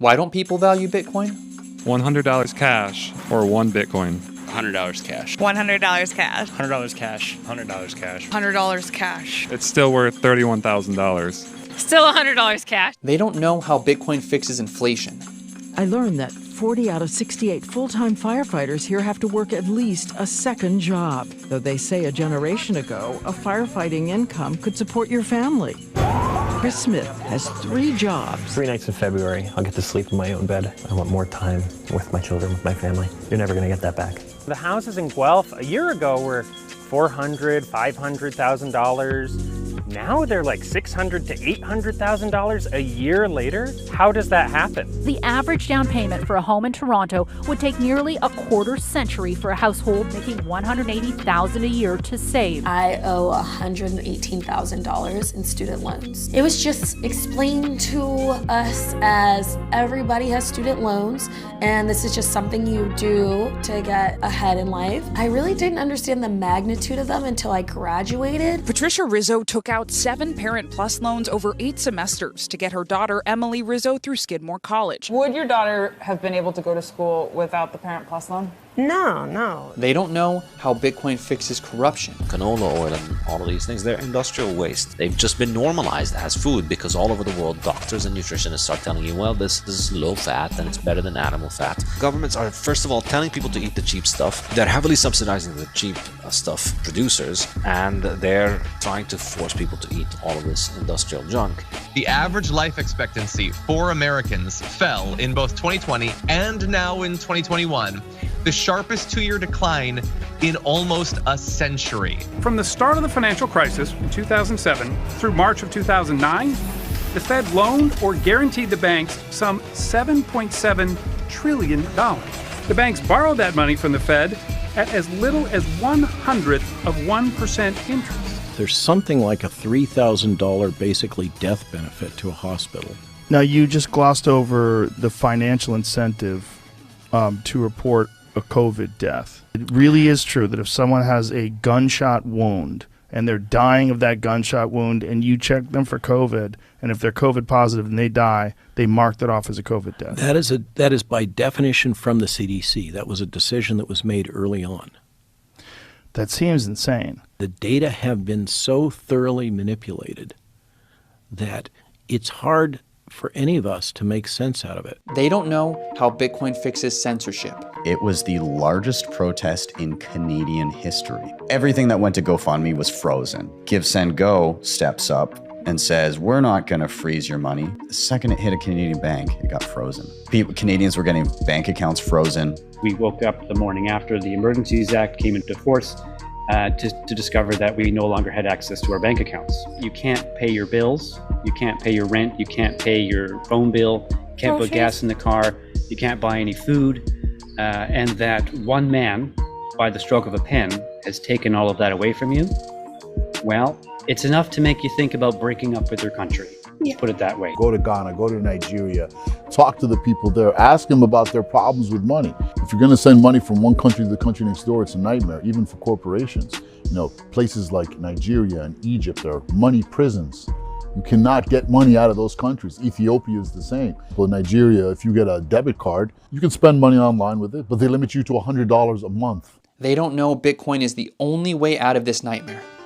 Why don't people value Bitcoin? $100 cash or 1 Bitcoin. $100 cash. $100 cash. $100 cash. $100 cash. $100 cash. It's still worth $31,000. Still $100 cash. They don't know how Bitcoin fixes inflation. I learned that 40 out of 68 full-time firefighters here have to work at least a second job, though they say a generation ago, a firefighting income could support your family. Chris Smith has 3 jobs. 3 nights in February, I'll get to sleep in my own bed. I want more time with my children, with my family. You're never going to get that back. The houses in Guelph a year ago were $400,000, $500,000. Now they're like $600,000 to $800,000 a year later? How does that happen? The average down payment for a home in Toronto would take nearly a quarter century for a household making $180,000 a year to save. I owe $118,000 in student loans. It was just explained to us as everybody has student loans and this is just something you do to get ahead in life. I really didn't understand the magnitude of them until I graduated. Patricia Rizzo took out 7 Parent Plus loans over 8 semesters to get her daughter Emily Rizzo through Skidmore College. Would your daughter have been able to go to school without the Parent Plus loan? No. They don't know how Bitcoin fixes corruption. Canola oil and all of these things, they're industrial waste. They've just been normalized as food because all over the world, doctors and nutritionists start telling you, well, this is low fat and it's better than animal fat. Governments are, first of all, telling people to eat the cheap stuff. They're heavily subsidizing the cheap stuff producers, and they're trying to force people to eat all of this industrial junk. The average life expectancy for Americans fell in both 2020 and now in 2021. The sharpest 2-year decline in almost a century. From the start of the financial crisis in 2007 through March of 2009, the Fed loaned or guaranteed the banks some $7.7 trillion. The banks borrowed that money from the Fed at as little as 1/100% interest. There's something like a $3,000 basically death benefit to a hospital. Now, you just glossed over the financial incentive to report a COVID death. It really is true that if someone has a gunshot wound and they're dying of that gunshot wound and you check them for COVID, and if they're COVID positive and they die, they mark that off as a COVID death. That is by definition from the CDC. That was a decision that was made early on. That seems insane. The data have been so thoroughly manipulated that it's hard for any of us to make sense out of it. They don't know how Bitcoin fixes censorship. It was the largest protest in Canadian history. Everything that went to GoFundMe was frozen. GiveSendGo steps up and says, we're not going to freeze your money. The second it hit a Canadian bank, it got frozen. Canadians were getting bank accounts frozen. We woke up the morning after the Emergencies Act came into force to discover that we no longer had access to our bank accounts. You can't pay your bills, you can't pay your rent, you can't pay your phone bill, you can't put gas in the car, you can't buy any food, and that one man, by the stroke of a pen, has taken all of that away from you. Well, it's enough to make you think about breaking up with your country. Let's put it that way. Go to Ghana, go to Nigeria, talk to the people there, ask them about their problems with money. If you're going to send money from one country to the country next door, it's a nightmare, even for corporations. You know, places like Nigeria and Egypt are money prisons. You cannot get money out of those countries. Ethiopia is the same. Well, Nigeria, if you get a debit card, you can spend money online with it, but they limit you to $100 a month. They don't know Bitcoin is the only way out of this nightmare.